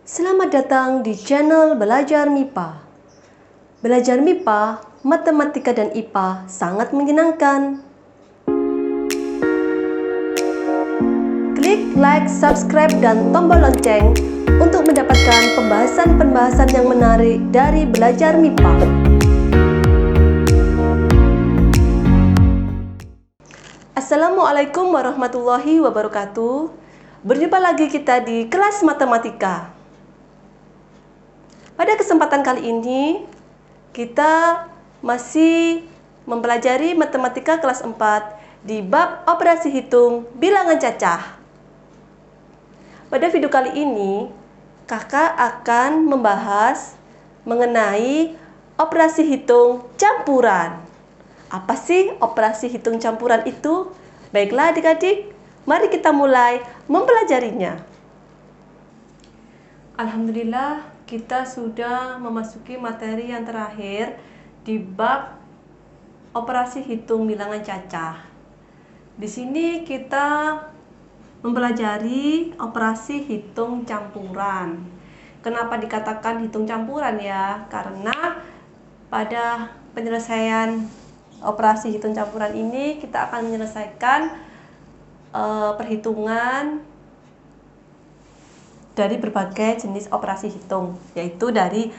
Selamat datang di channel Belajar MIPA. Belajar MIPA, matematika dan IPA sangat menyenangkan. Klik like, subscribe, dan tombol lonceng untuk mendapatkan pembahasan-pembahasan yang menarik dari Belajar MIPA. Assalamualaikum warahmatullahi wabarakatuh. Berjumpa lagi kita di kelas matematika. Pada kesempatan kali ini, kita masih mempelajari matematika kelas 4 di bab operasi hitung bilangan cacah. Pada video kali ini, kakak akan membahas mengenai operasi hitung campuran. Apa sih operasi hitung campuran itu? Baiklah adik-adik, mari kita mulai mempelajarinya. Alhamdulillah, kita sudah memasuki materi yang terakhir di bab operasi hitung bilangan cacah. Di sini kita mempelajari operasi hitung campuran. Kenapa dikatakan hitung campuran ya? Karena pada penyelesaian operasi hitung campuran ini kita akan menyelesaikan perhitungan dari berbagai jenis operasi hitung, yaitu dari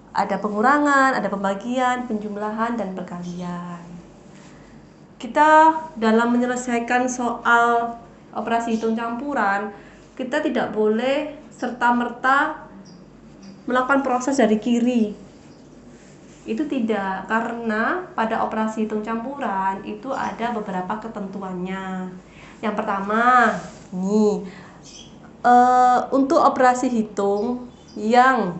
ada pengurangan, ada pembagian, penjumlahan, dan perkalian. Kita dalam menyelesaikan soal operasi hitung campuran, kita tidak boleh serta-merta melakukan proses dari kiri. Itu tidak, karena pada operasi hitung campuran itu ada beberapa ketentuannya. Yang pertama, nih, untuk operasi hitung yang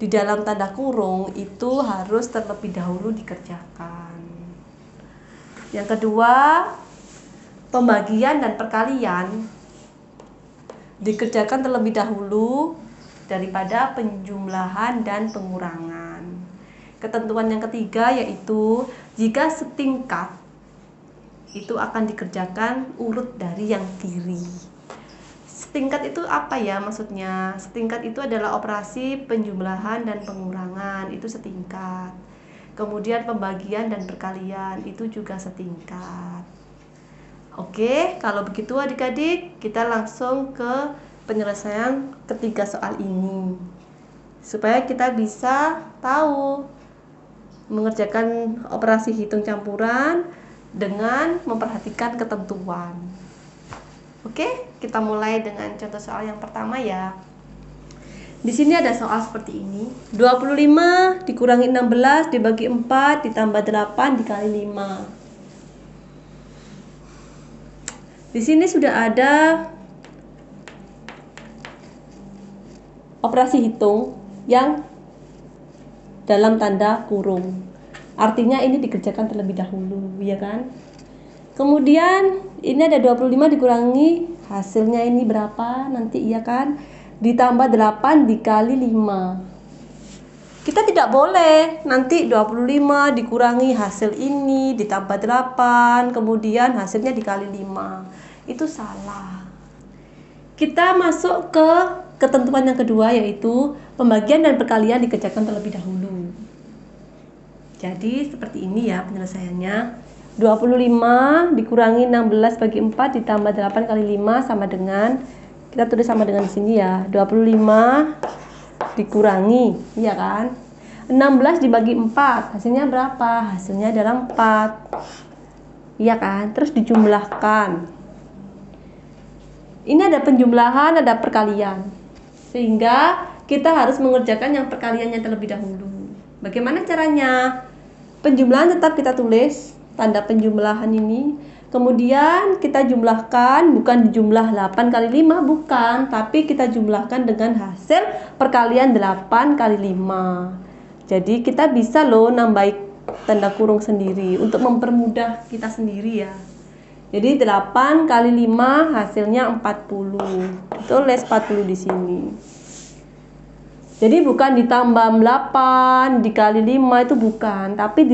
di dalam tanda kurung itu harus terlebih dahulu dikerjakan. Yang kedua, pembagian dan perkalian dikerjakan terlebih dahulu daripada penjumlahan dan pengurangan. Ketentuan yang ketiga yaitu jika setingkat itu akan dikerjakan urut dari yang kiri. Setingkat itu apa ya maksudnya? Setingkat itu adalah operasi penjumlahan dan pengurangan, itu setingkat. Kemudian pembagian dan perkalian itu juga setingkat. Oke, kalau begitu adik-adik, kita langsung ke penyelesaian ketiga soal ini. Supaya kita bisa tahu mengerjakan operasi hitung campuran dengan memperhatikan ketentuan. Oke, kita mulai dengan contoh soal yang pertama ya. Di sini ada soal seperti ini. 25 dikurangi 16 dibagi 4 ditambah 8 dikali 5. Di sini sudah ada operasi hitung yang dalam tanda kurung. Artinya ini dikerjakan terlebih dahulu, ya kan? Kemudian ini ada 25 dikurangi hasilnya ini berapa nanti, iya kan? Ditambah 8 dikali 5. Kita tidak boleh nanti 25 dikurangi hasil ini ditambah 8 kemudian hasilnya dikali 5. Itu salah. Kita masuk ke ketentuan yang kedua yaitu pembagian dan perkalian dikerjakan terlebih dahulu. Jadi seperti ini ya penyelesaiannya. 25 dikurangi 16 bagi 4 ditambah 8 kali 5 sama dengan, kita tulis sama dengan di sini ya, 25 dikurangi, iya kan? 16 dibagi 4, hasilnya berapa? Hasilnya adalah 4. Iya kan? Terus dijumlahkan. Ini ada penjumlahan, ada perkalian. Sehingga kita harus mengerjakan yang perkaliannya terlebih dahulu. Bagaimana caranya? Penjumlahan tetap kita tulis tanda penjumlahan ini, kemudian kita jumlahkan, bukan dijumlah 8 kali 5, bukan, tapi kita jumlahkan dengan hasil perkalian 8 kali 5. Jadi kita bisa loh nambah tanda kurung sendiri untuk mempermudah kita sendiri ya. Jadi 8 kali 5 hasilnya 40. Tulis 40 di sini. Jadi bukan ditambah 8 dikali 5 itu bukan, tapi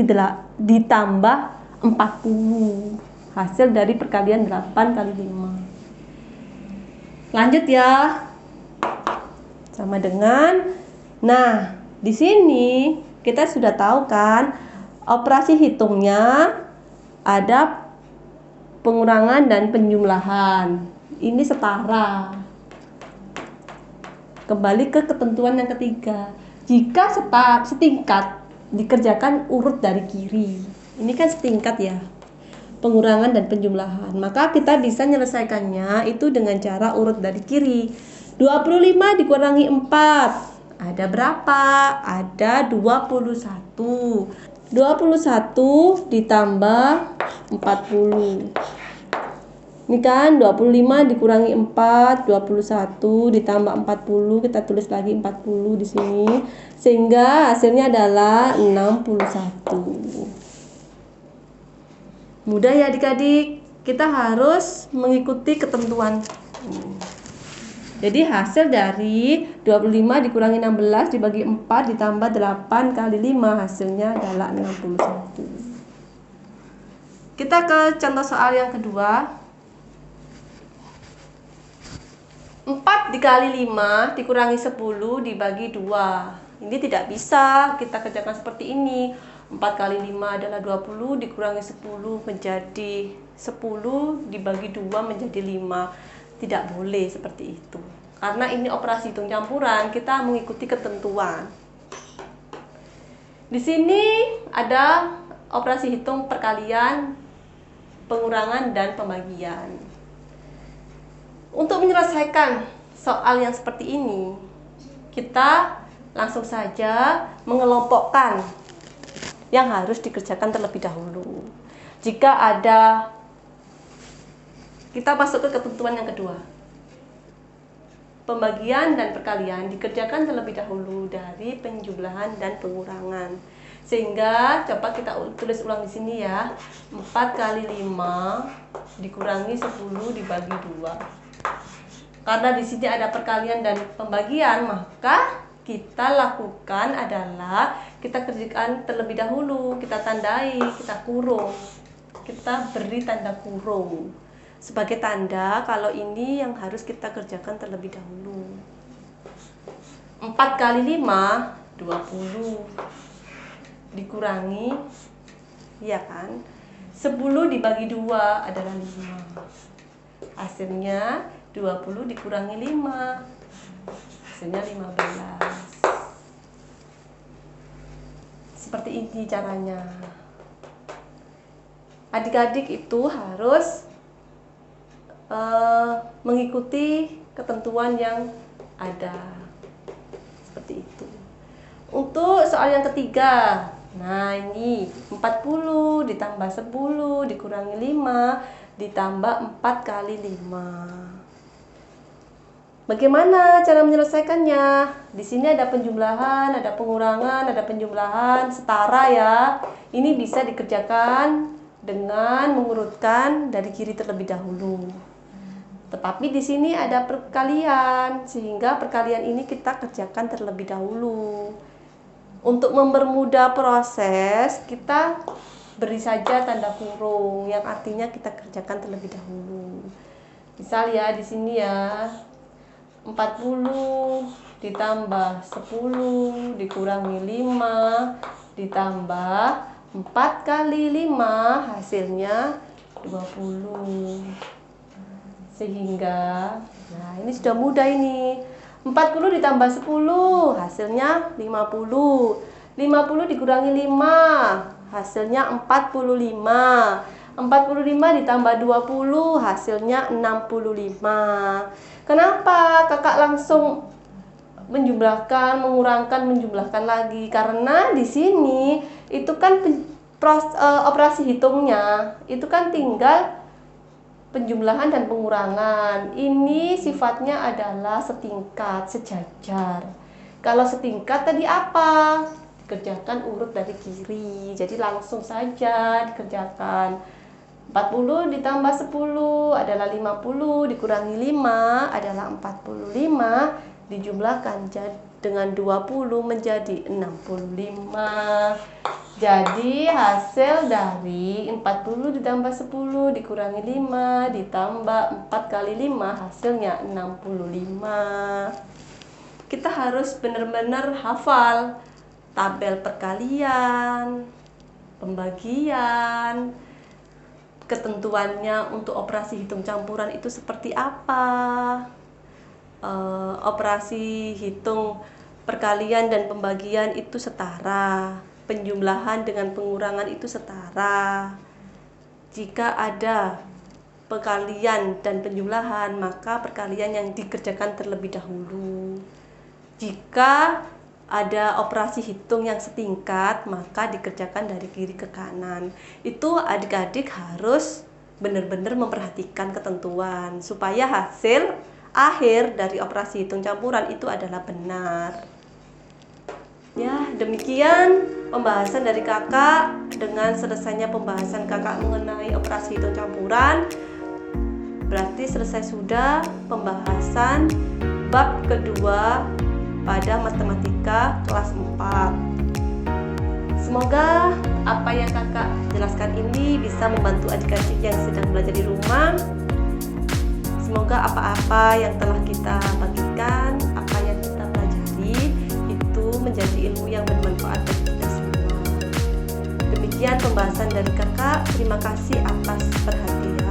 ditambah 40 hasil dari perkalian 8 kali 5. Lanjut ya. sama dengan, nah di sini kita sudah tahu kan operasi hitungnya ada pengurangan dan penjumlahan, ini setara. Kembali ke ketentuan yang ketiga, jika setingkat dikerjakan urut dari kiri, ini kan setingkat ya, pengurangan dan penjumlahan, maka kita bisa menyelesaikannya itu dengan cara urut dari kiri. 25 dikurangi 4 ada berapa? Ada 21. 21 ditambah 40. Ini kan 25 dikurangi 4, 21 ditambah 40, kita tulis lagi 40 di sini. Sehingga hasilnya adalah 61. Mudah ya adik-adik, kita harus mengikuti ketentuan ini. Jadi hasil dari 25 dikurangi 16 dibagi 4 ditambah 8 kali 5 hasilnya adalah 61. Kita ke contoh soal yang kedua. 4 dikali 5 dikurangi 10 dibagi 2. Ini tidak bisa kita kerjakan seperti ini. 4 kali 5 adalah 20 dikurangi 10 menjadi 10 dibagi 2 menjadi 5. Tidak boleh seperti itu. Karena ini operasi hitung campuran, kita mengikuti ketentuan. Di sini ada operasi hitung perkalian, pengurangan dan pembagian. Untuk menyelesaikan soal yang seperti ini, kita langsung saja mengelompokkan yang harus dikerjakan terlebih dahulu. Jika ada, kita masuk ke ketentuan yang kedua. Pembagian dan perkalian dikerjakan terlebih dahulu dari penjumlahan dan pengurangan. Sehingga coba kita tulis ulang di sini ya. 4 kali 5 dikurangi 10 dibagi 2. Karena di sini ada perkalian dan pembagian, maka kita lakukan adalah kita kerjakan terlebih dahulu, kita tandai, kita kurung. Kita beri tanda kurung sebagai tanda kalau ini yang harus kita kerjakan terlebih dahulu. 4 kali 5 20 dikurangi, ya kan, 10 dibagi 2 adalah 5. Hasilnya 20 dikurangi 5 hasilnya 15. Seperti ini caranya. Adik-adik itu harus mengikuti ketentuan yang ada. Seperti itu. Untuk soal yang ketiga, nah ini 40 ditambah 10 dikurangi 5 ditambah 4 kali 5. Bagaimana cara menyelesaikannya? Di sini ada penjumlahan, ada pengurangan, ada penjumlahan setara ya. Ini bisa dikerjakan dengan mengurutkan dari kiri terlebih dahulu. Tetapi di sini ada perkalian, sehingga perkalian ini kita kerjakan terlebih dahulu. Untuk mempermudah proses, kita beri saja tanda kurung yang artinya kita kerjakan terlebih dahulu. Misal ya di sini ya. 40 ditambah 10 dikurangi 5 ditambah 4 kali 5 hasilnya 20. Sehingga nah ini sudah mudah ini. 40 ditambah 10 hasilnya 50. 50 dikurangi 5 hasilnya 45. 45 ditambah 20 hasilnya 65. Kenapa kakak langsung menjumlahkan, mengurangkan, menjumlahkan lagi? Karena di sini itu kan operasi hitungnya itu kan tinggal penjumlahan dan pengurangan. Ini sifatnya adalah setingkat, sejajar. Kalau setingkat tadi apa? Dikerjakan urut dari kiri. Jadi langsung saja dikerjakan. 40 ditambah 10 adalah 50, dikurangi 5 adalah 45, dijumlahkan dengan 20 menjadi 65. Jadi hasil dari 40 ditambah 10 dikurangi 5 ditambah 4 kali 5 hasilnya 65. kita harus benar-benar hafal tabel perkalian, pembagian, ketentuannya untuk operasi hitung campuran itu seperti apa, operasi hitung perkalian dan pembagian itu setara, penjumlahan dengan pengurangan itu setara. Jika ada perkalian dan penjumlahan, maka perkalian yang dikerjakan terlebih dahulu. Jika ada operasi hitung yang setingkat, maka dikerjakan dari kiri ke kanan. Itu adik-adik harus benar-benar memperhatikan ketentuan supaya hasil akhir dari operasi hitung campuran itu adalah benar. Ya, demikian pembahasan dari kakak. Dengan selesainya pembahasan kakak mengenai operasi hitung campuran, berarti selesai sudah pembahasan bab kedua pada matematika kelas 4. Semoga apa yang kakak jelaskan ini bisa membantu adik-adik yang sedang belajar di rumah. Semoga apa-apa yang telah kita bagikan, apa yang kita pelajari itu menjadi ilmu yang bermanfaat bagi kita semua. Demikian pembahasan dari kakak. Terima kasih atas perhatian.